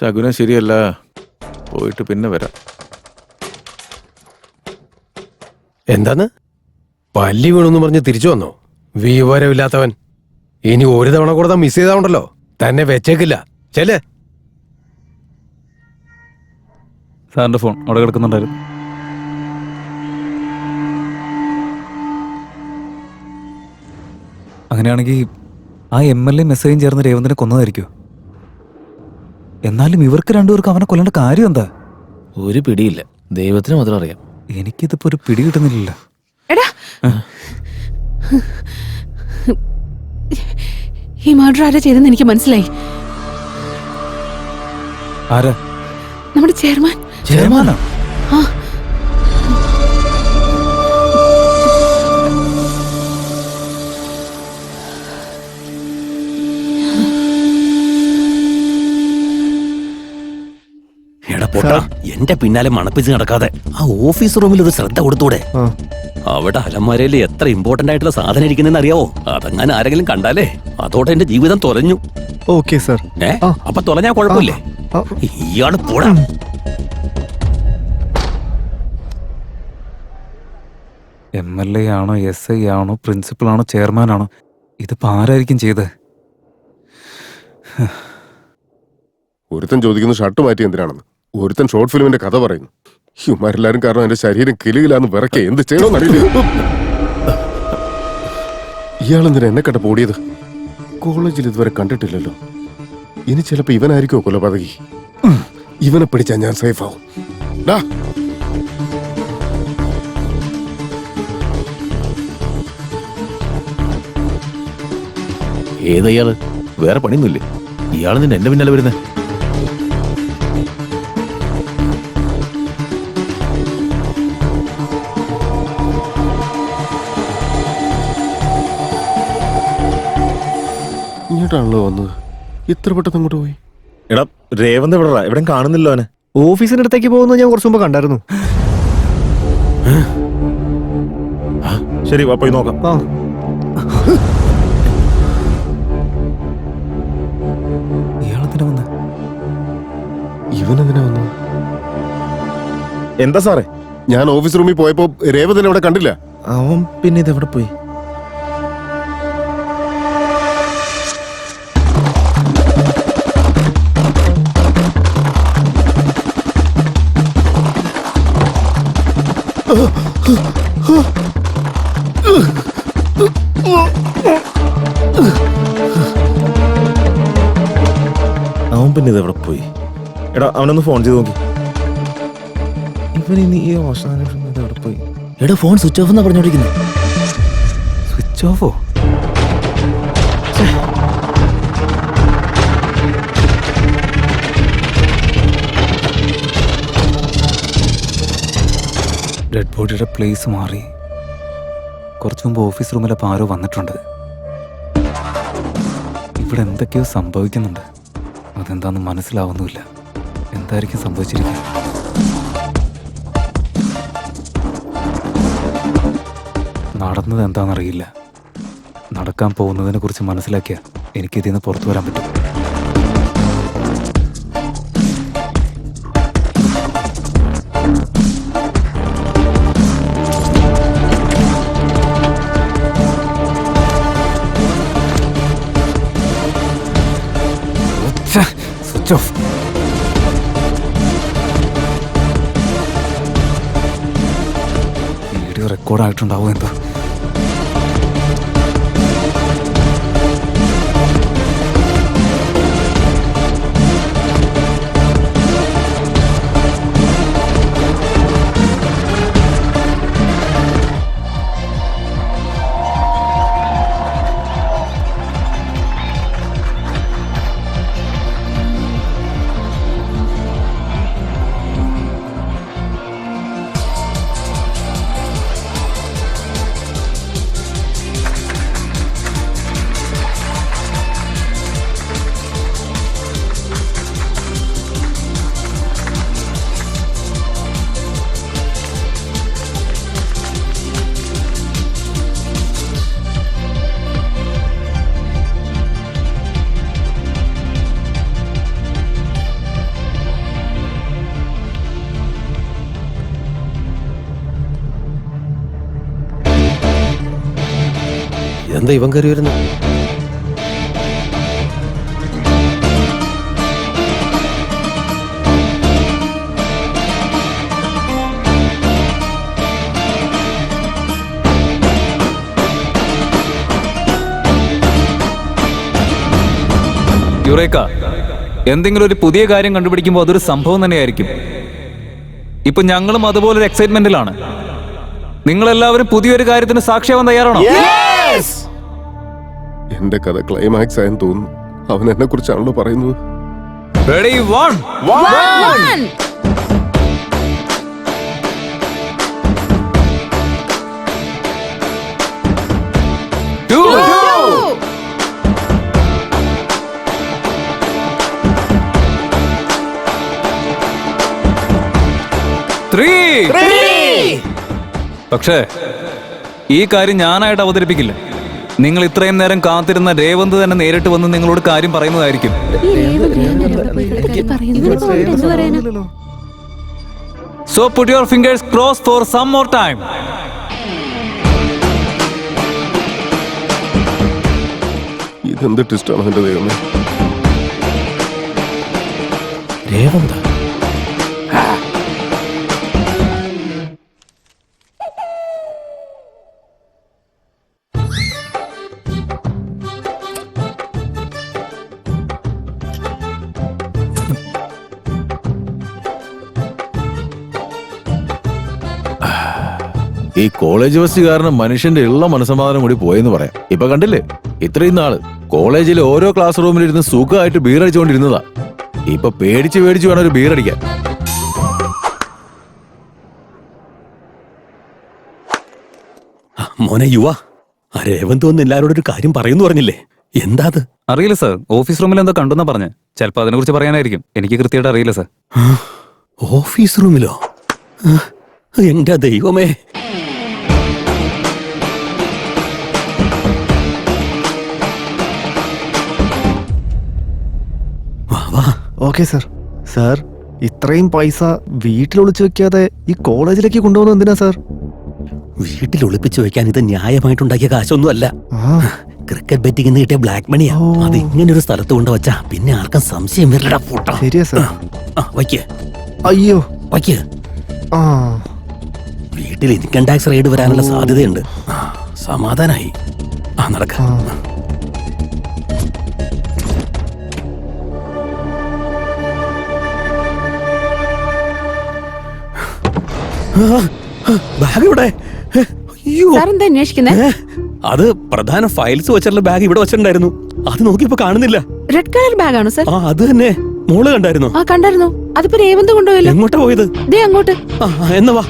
ലഘുന ശരിയല്ല. പോയിട്ട് പിന്നെ വരാം. എന്താന്ന് പല്ലി വീണെന്ന് പറഞ്ഞ് തിരിച്ചു വന്നോ? വിവരമില്ലാത്തവൻ. ഇനി ഒരു തവണ കൂടെ മിസ് ചെയ്താണ്ടല്ലോ തന്നെ വെച്ചേക്കില്ല. ചെല്ലേ. സാറിന്റെ ഫോൺ അവിടെ കിടക്കുന്നുണ്ടായിരുന്നു. അങ്ങനെയാണെങ്കിൽ ആ MLA മെസ്സേജും ചേർന്ന് രേവന്തിനെ കൊന്നതായിരിക്കോ? എന്നാലും ഇവർക്ക് രണ്ടുപേർക്കും അവനെ കൊല്ലേണ്ട കാര്യം എന്താ? ഒരു പിടിയില്ല. ദൈവത്തിന് മാത്രം അറിയാം. എനിക്കിതിപ്പോ ഒരു പിടി കിട്ടുന്നില്ല. എടാ, ഈ മർഡർ ആരാ ചെയ്തെന്ന് എനിക്ക് മനസ്സിലായി. ആരാ? നമ്മുടെ ചെയർമാൻ. ചെയർമാനാ? ആ, എന്റെ പിന്നാലെ മണപ്പിച്ച് നടക്കാതെ ആ ഓഫീസ് റൂമിൽ ഒരു ശ്രദ്ധ കൊടുത്തൂടെ? അവിടെ അലമാരയിൽ എത്ര ഇമ്പോർട്ടന്റ് ആയിട്ടുള്ള സാധനം ഇരിക്കുന്നെന്ന് അറിയാവോ? അതങ്ങനെ ആരെങ്കിലും കണ്ടാലേ അതോടെ എന്റെ ജീവിതം തൊലഞ്ഞു. Okay sir. അപ്പൊ തൊലഞ്ഞാ കുഴപ്പമില്ലേ? ഇയാള് പോടാ. MLA ആണോ, SI ആണോ, പ്രിൻസിപ്പൽ ആണോ, ചെയർമാൻ ആണോ? ഇതിപ്പോ ആരായിരിക്കും ചെയ്തത്? ഒരുത്തൻ ചോദിക്കുന്നു ഷർട്ട് മാറ്റി എന്തിനാണെന്ന്. ഒരുത്തൻ ഷോർട്ട് ഫിലിമിന്റെ കഥ പറയുന്നു. ഇവന്മാരെല്ലാരും കാരണം എന്റെ ശരീരം കിലുകിലാന്ന് വിറക്കെ. എന്ത് ചെയ്യണമെന്നറിയില്ല. ഇയാളെന്തിനാ എന്നെ കണ്ട പോടിയത്? കോളേജിൽ ഇതുവരെ കണ്ടിട്ടില്ലല്ലോ. ഇനി ചിലപ്പോ ഇവനായിരിക്കോ കൊലപാതകി. ഇവനെ പിടിച്ചാ ഞാൻ സേഫ് ആവും. ഏതയാള്? വേറെ പണിയൊന്നുമില്ലേ? ഇയാള് നിന്നെ എന്റെ പിന്നാലെ വരുന്നേ? ഇങ്ങോട്ടാണല്ലോ വന്നത്. ഇത്ര പെട്ടെന്ന് അങ്ങോട്ട് പോയി. എടാ രേവന്ത് എവിടെടാ? എവിടെ കാണുന്നില്ലോ അവനെ. ഓഫീസിന്റെ അടുത്തേക്ക് പോകുന്നത് ഞാൻ കുറച്ചു മുമ്പ് കണ്ടായിരുന്നു. ശരി, പോയി നോക്കാം. ഇയാളെന്തിനാ വന്ന്? ഇവനെന്തിനാ വന്നത്? എന്താ സാറേ? ഞാൻ ഓഫീസ് റൂമിൽ പോയപ്പോ രേവതിനെ അവിടെ കണ്ടില്ല. അവൻ പിന്നെ ഇതെവിടെ പോയി? അവൻ പിന്നെ ഇതെവിടെ പോയി? എടാ അവനൊന്ന് ഫോൺ ചെയ്ത് നോക്കി. ഇവനിനി ഈ അവസാനം ഇതെവിടെ പോയി? എടാ ഫോൺ സ്വിച്ച് ഓഫ് എന്നാ പറഞ്ഞോണ്ടിരിക്കുന്നത്. സ്വിച്ച് ഓഫോ? ഡെഡ് ബോഡിയുടെ പ്ലേസ് മാറി. കുറച്ചു മുമ്പ് ഓഫീസ് റൂമിലപ്പോൾ ആരോ വന്നിട്ടുണ്ട്. ഇവിടെ എന്തൊക്കെയോ സംഭവിക്കുന്നുണ്ട്. അതെന്താണെന്ന് മനസ്സിലാവുന്നുമില്ല. എന്തായിരിക്കും സംഭവിച്ചിരിക്കുക? നടന്നത് എന്താണെന്നറിയില്ല. നടക്കാൻ പോകുന്നതിനെ കുറിച്ച് മനസ്സിലാക്കിയാൽ എനിക്കിതിൽ നിന്ന് പുറത്തു വരാൻ പറ്റും. Switch off. വീഡിയോ റെക്കോർഡായിട്ടുണ്ടാവും എന്തോ. ഇതെന്താ ഇവൻ കയറി വരുന്നു? യുറേക്ക, എന്തെങ്കിലും ഒരു പുതിയ കാര്യം കണ്ടുപിടിക്കുമ്പോൾ അതൊരു സംഭവം തന്നെയായിരിക്കും. ഇപ്പൊ ഞങ്ങളും അതുപോലൊരു എക്സൈറ്റ്മെന്റിലാണ്. നിങ്ങളെല്ലാവരും പുതിയൊരു കാര്യത്തിന് സാക്ഷിയാവാൻ തയ്യാറാണോ? എന്റെ കഥ ക്ലൈമാക്സ് ആയെന്ന് തോന്നുന്നു. അവൻ എന്നെ കുറിച്ചാണല്ലോ പറയുന്നത്. Ready, one. Two. Three. പക്ഷേ ഈ കാര്യം ഞാനായിട്ട് അവതരിപ്പിക്കില്ല. നിങ്ങൾ ഇത്രയും നേരം കാത്തിരുന്ന രേവന്ത് തന്നെ നേരിട്ട് വന്ന് നിങ്ങളോട് കാര്യം പറയുന്നതായിരിക്കും. So put your fingers crossed for some more time. ഇതെന്ത് ട്വിസ്റ്റാണ് എന്റെ ദൈവമേ. രേവന്ത ഈ കോളേജ് ബസ് കാരണം മനുഷ്യന്റെ ഉള്ള മനസ്സമാധാനം കൂടി പോയെന്ന് പറയാം. ഇപ്പൊ കണ്ടില്ലേ, ഇത്രയും നാള് കോളേജിലെ ഓരോ ക്ലാസ് റൂമിലിരുന്ന് സുഖമായിട്ട് ബീറടിച്ചുകൊണ്ടിരുന്നതാ. ഇപ്പൊ പേടിച്ച് വേണം ഒരു ബീറടിക്കാൻ. മോനെ യുവ, ആ രേവന്ത് വന്ന് എല്ലാവരോടും ഒരു കാര്യം പറയുന്നു പറഞ്ഞില്ലേ? എന്താ അത്? അറിയില്ല സർ, ഓഫീസ് റൂമിൽ എന്താ കണ്ടെന്നാ പറഞ്ഞ്. ചിലപ്പോൾ അതിനെ കുറിച്ച് പറയാനായിരിക്കും. എനിക്ക് കൃത്യമായിട്ട് അറിയില്ല സർ. ഓഫീസ് റൂമിലോ? എന്റെ ദൈവമേ. Okay sir. സാർ, ഇത്രയും പൈസ വീട്ടിൽ ഒളിച്ചു വെക്കാതെ ഈ കോളേജിലേക്ക് കൊണ്ടുപോകുന്നത് എന്തിനാ സാർ? വീട്ടിൽ ഒളിപ്പിച്ചു വെക്കാൻ ഇത് ന്യായമായിട്ടുണ്ടാക്കിയ കാശൊന്നും അല്ല. ആ, ക്രിക്കറ്റ് ബെറ്റിംഗ് കിട്ടിയ ബ്ലാക്ക് മണിയാ. അത് ഇങ്ങനെ ഒരു സ്ഥലത്ത് കൊണ്ട് വെച്ചാ പിന്നെ ആർക്കും സംശയം വരില്ലടാ പൂട്ടാ. ശരിയാ സാർ. വയ്ക്ക് അയ്യോ. വയ്ക്ക്. ആ, വീട്ടിൽ ഇൻകം ടാക്സ് റെയ്ഡ് വരാനുള്ള സാധ്യതയുണ്ട്. സമാധാനായി. നടക്ക. ബാഗ് ഇവിടെ. സാറെന്താ അന്വേഷിക്കുന്നത്? അത് പ്രധാന ഫയൽസ് വെച്ചിട്ടുള്ള ബാഗ് ഇവിടെ വെച്ചിട്ടുണ്ടായിരുന്നു. അത് നോക്കിയപ്പോ കാണുന്നില്ല. റെഡ് കളർ ബാഗാണോ സാർ? അത് തന്നെ. മോള് കണ്ടായിരുന്നോ? ആ കണ്ടായിരുന്നു. അതിപ്പോ രേവന്ത് കൊണ്ടുപോയല്ലോ. എങ്ങോട്ടാ പോയത്? ദേ അങ്ങോട്ട്. എന്നാ വാ.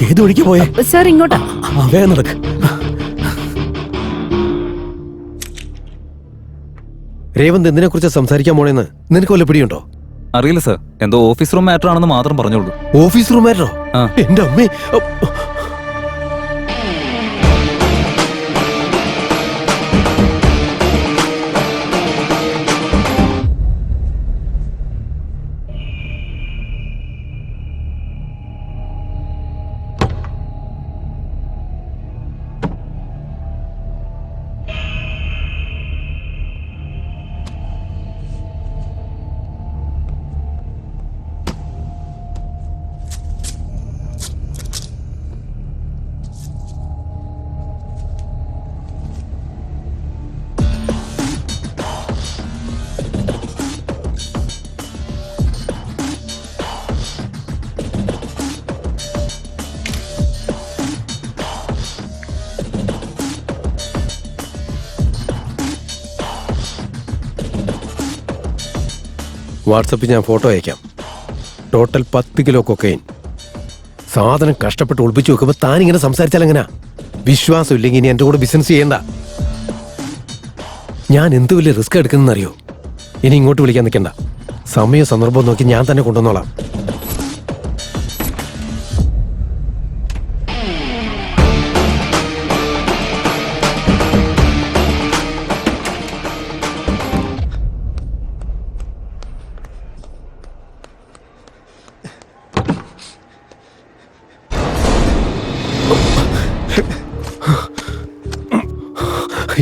ഏത് വഴിക്ക് പോയേ? സാർ ഇങ്ങോട്ടാ. വേഗം നടക്ക്. രേവന്ത് എന്തിനെ കുറിച്ച് സംസാരിക്കാൻ പോണെന്ന് നിനക്ക് വല്ല പിടിയുണ്ടോ? അറിയില്ല സർ, എന്തോ ഓഫീസ് റൂം മാറ്റർ ആണെന്ന് മാത്രം പറഞ്ഞോളൂ. ഓഫീസ് റൂമായിട്ടോ? ആ. എന്റെ അമ്മേ. വാട്സപ്പിൽ ഞാൻ ഫോട്ടോ അയക്കാം. Total 10 kilo cocaine. സാധനം കഷ്ടപ്പെട്ട് ഒളിപ്പിച്ചു വെക്കുമ്പോൾ താനിങ്ങനെ സംസാരിച്ചാൽ എങ്ങനെയാ? വിശ്വാസം ഇല്ലെങ്കിൽ ഇനി എൻ്റെ കൂടെ ബിസിനസ് ചെയ്യണ്ട. ഞാൻ എന്ത് വലിയ റിസ്ക് എടുക്കുന്നറിയോ? ഇനി ഇങ്ങോട്ട് വിളിക്കാൻ നിൽക്കണ്ട. സമയവും സന്ദർഭവും നോക്കി ഞാൻ തന്നെ കൊണ്ടുവന്നോളാം.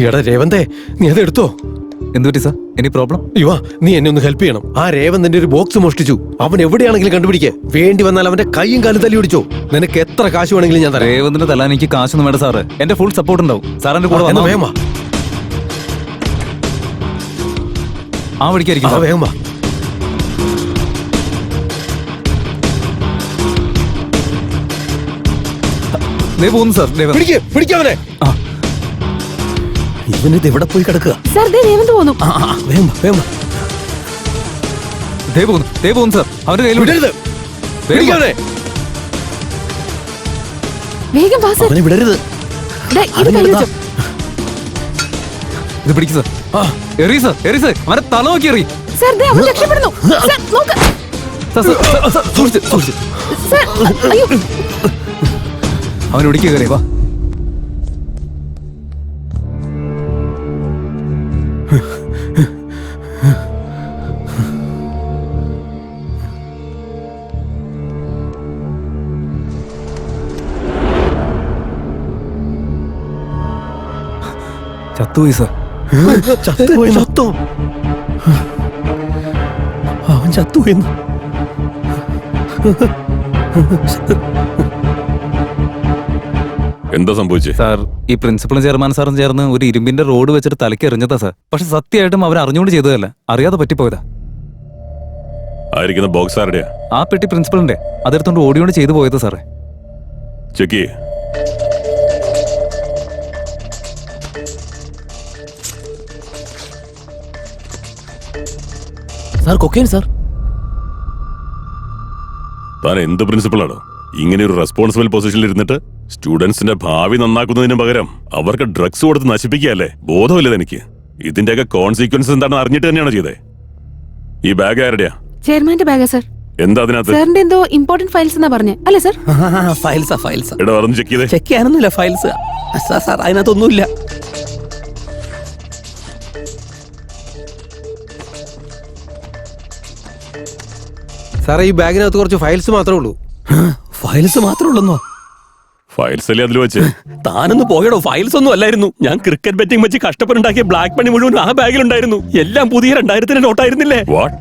എടാ രേവന്തേ, നീ അത് എടുത്തോ. എന്തുപറ്റി സാർ? Any problem? യുവാ, നീ എന്നെ ഒന്ന് ഹെൽപ്പ് ചെയ്യണം. ആ രേവന്തന്റെ ഒരു ബോക്സ് മോഷ്ടിച്ചു. അവൻ എവിടെയാണെങ്കിലും കണ്ടുപിടിക്കേ. വേണ്ടി വന്നാൽ അവന്റെ കൈയും കാലും തല്ലി പിടിച്ചോ. നിനക്ക് എത്ര കാശ് വേണമെങ്കിലും ഞാൻ തരാം. രേവന്തിന്റെ തല എനിക്ക് കാശൊന്നും വേണ്ട സാറ്. എന്റെ ഫുൾ സപ്പോർട്ട് ഉണ്ടാവും. സാറിന്റെ കൂടെ എന്നാ വന്നാ വേഗം വാ. ആ വഴിക്കായിരിക്കും സാർ. വേഗം വാ. ദേ പോകുന്നു സാർ. പിടിക്കവനെ. ഇവനിത് എവിടെ പോയി കിടക്കുക? സാർ ദേ രേവന്ത് പോന്നു. വേഗം വാ, വേഗം വാ. ദേ പോകുന്നു സാർ. അവന്റെ കയ്യിൽ വിടരുത്. പിടിക്കവനെ. വേഗം വാ സാർ. അവനെ വിടരുത്. ദേ, ഇത് കൈ വെച്ചോ. ഇത് പിടിക്കും സാർ. എറി സാർ, എറി സാർ. അവന്റെ തല നോക്കി എറി. സാർ ദേ അവൻ രക്ഷപ്പെടുന്നു. സാർ നോക്ക്. സാർ, സൂക്ഷിച്ച്. സാർ അയ്യോ. അവൻ ഒടിക്കുക കയറി വാ. ചത്തുപോയി സാർ. ചത്തോ? അവൻ ചത്തുപോയെന്ന്. എന്താ സംഭവിച്ചേ? സാർ, ഈ പ്രിൻസിപ്പളും ചെയർമാൻ സാറും ചേർന്ന് ഒരു ഇരുമ്പിന്റെ റോഡ് വെച്ചിട്ട് തലയ്ക്ക് എറിഞ്ഞതാ സാർ. പക്ഷെ സത്യമായിട്ടും അവർ അറിഞ്ഞുകൊണ്ട് ചെയ്തതല്ല, അറിയാതെ പറ്റിപ്പോയതാ. ആയിരിക്കുന്ന ബോക്സ് ആരുടെയാ? ആ പെട്ടി പ്രിൻസിപ്പളിന്റെ. അതെടുത്തോണ്ട് ഓടിയോണ്ട് ചെയ്തു പോയത് സാറേ. ചെക്ക് ചെയ്യേ. Sir, cocaine sir. താൻ എന്ത് പ്രിൻസിപ്പളാണോ ഇങ്ങനെ ഒരു റെസ്പോൺസിബിൾ പൊസിഷനിൽ ഇരുന്നിട്ട് സ്റ്റുഡൻസിന്റെ ഭാവി നന്നാക്കുന്നതിന് പകരം അവർക്ക് ഡ്രഗ്സ് കൊടുത്ത് നശിപ്പിക്കുകയല്ലേ? ബോധമില്ല എനിക്ക്. ഇതിന്റെയൊക്കെ കോൺസിക്വൻസ് എന്താണെന്ന് അറിഞ്ഞിട്ട് തന്നെയാണോ ചെയ്തേ? ഈ ബാഗ് ആരുടെയാ? ചെയർമാന്റെ ബാഗാ സാർ. എന്താ അതിനകത്ത്? സാറിന്റെ എന്തോ ഇമ്പോർട്ടന്റ് ഫയൽസ് എന്നാ പറഞ്ഞേ അല്ലേ സാർ? ഫയൽസ്. എടാ, പറഞ്ഞു ചെക്ക് ചെയ്തേ. ചെക്ക് ചെയ്യാനൊന്നുമില്ല, ഫയൽസ്. സാർ, അതിനകത്തൊന്നുമില്ല. സാറേ, ഈ ബാഗിനകത്ത് കുറച്ച് ഫയൽസ് മാത്രമേ ഉള്ളൂ. ഫയൽസ് മാത്രമേ ഉള്ളെന്നോ? ഫയൽസ് അല്ലേ അതിൽ വെച്ച്? താനൊന്ന് പോയടോ. ഫയൽസ് ഒന്നും അല്ലായിരുന്നു. ഞാൻ ക്രിക്കറ്റ് ബെറ്റിംഗ് വെച്ച് കഷ്ടപ്പെട്ടുണ്ടാക്കിയ ബ്ലാക്ക് മണി മുഴുവൻ ആ ബാഗിലുണ്ടായിരുന്നു. എല്ലാം പുതിയ 2000 നോട്ടായിരുന്നില്ലേ? വാട്ട്?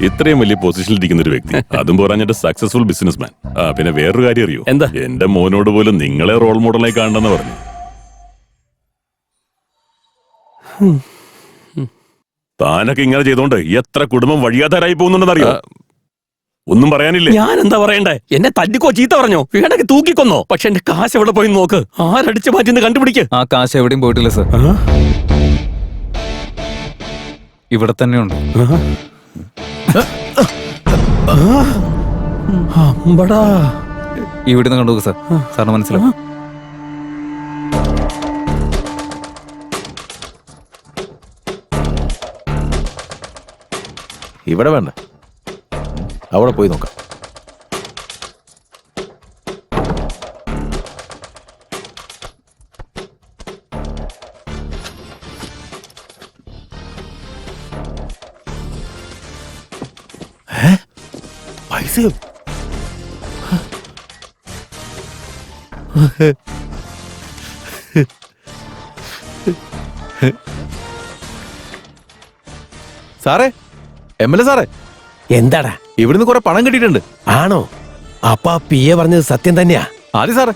ഇത്രയും വലിയ പൊസിഷനിൽ ഇരിക്കുന്ന ഒരു വ്യക്തി, അതും പോരാഞ്ഞിട്ട് സക്സസ്ഫുൾ ബിസിനസ്മാൻ. പിന്നെ വേറൊരു കാര്യം അറിയോ? എന്താ? എന്റെ മോനോട് പോലും നിങ്ങളെ റോൾ മോഡലായി കാണണമെന്ന് പറഞ്ഞു. താനൊക്കെ ഇങ്ങനെ ചെയ്തോണ്ട് എത്ര കുടുംബം വഴിയാതാരായി പോകുന്നുണ്ടെന്നറിയോ? ഒന്നും പറയാനില്ലേ? ഞാൻ എന്താ പറയണ്ടേ? എന്നെ തല്ലിക്കോ, ചീത്ത പറഞ്ഞോ, വേണമെങ്കിൽ തൂക്കിക്കൊന്നോ. പക്ഷെ എന്റെ കാശ് എവിടെ പോയി നോക്ക്. ആരടിച്ചു മാറ്റിന്ന് കണ്ടുപിടിക്ക്. ആ കാശ് എവിടെയും പോയിട്ടില്ല സാർ. ഇവിടെ തന്നെയുണ്ട്. ഇവിടുന്ന് കണ്ടുപോകും സാർ. സാറിന് മനസ്സിലാവും. ഇവിടെ വേണ്ട, അവിടെ പോയി നോക്കാം. പൈസയോ? സാറേ, MLA സാറേ, എന്താടാ? ഇവിടുന്ന് കുറെ പണം കിട്ടിയിട്ടുണ്ട്. ആണോ? അപ്പൊ ആ PA പറഞ്ഞത് സത്യം തന്നെയാ? ആദ്യം സാറേ,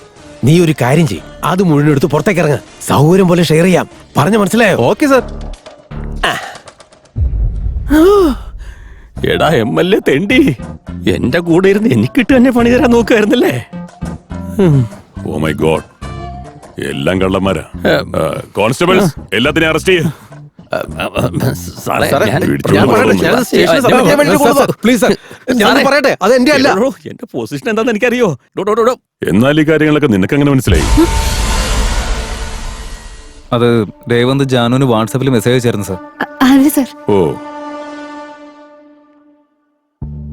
നീ ഒരു കാര്യം ചെയ്യ്, അത് മുഴുവൻ എടുത്ത് പുറത്തേക്ക് ഇറങ്ങ. സൗകര്യം പോലെ ഷെയർ ചെയ്യാം. പറഞ്ഞു മനസ്സിലായോ? Okay sir. എടാ MLA തെണ്ടി, എന്റെ കൂടെ ഇരുന്ന് എനിക്കിട്ട് തന്നെ പണി തരാൻ നോക്കുമായിരുന്നല്ലേ? ഓ മൈ ഗോഡ്, എല്ലാം കള്ളന്മാരാ. കോൺസ്റ്റബിൾസ്, എല്ലാത്തിനെയും അറസ്റ്റ് ചെയ്യ്. സാറേ, പറയട്ടെ, അത് എന്റെ അല്ല. എന്റെ പൊസിഷൻ എന്താന്ന് എനിക്കറിയോ. എന്നാൽ ഈ കാര്യങ്ങളൊക്കെ നിനക്ക് എങ്ങനെ മനസ്സിലായി? അത് രേവന്ത് ജാനുവിന് വാട്സാപ്പിൽ മെസ്സേജ് അയച്ചായിരുന്നു സാർ. അതെ സാർ. ഓ,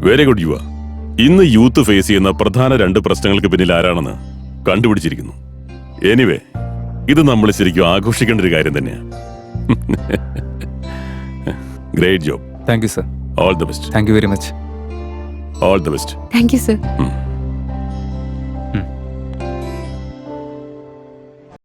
വെരി ഗുഡ് യുവ. ഇന്ന് യൂത്ത് ഫേസ് ചെയ്യുന്ന പ്രധാന 2 പ്രശ്നങ്ങൾക്ക് പിന്നിൽ ആരാണെന്ന് കണ്ടുപിടിച്ചിരിക്കുന്നു. എനിവേ, ഇത് നമ്മൾ ശരിക്കും ആഘോഷിക്കേണ്ട ഒരു കാര്യം തന്നെയാണ്. Great job. Thank you sir. All the best. Thank you very much. All the best. Thank you sir.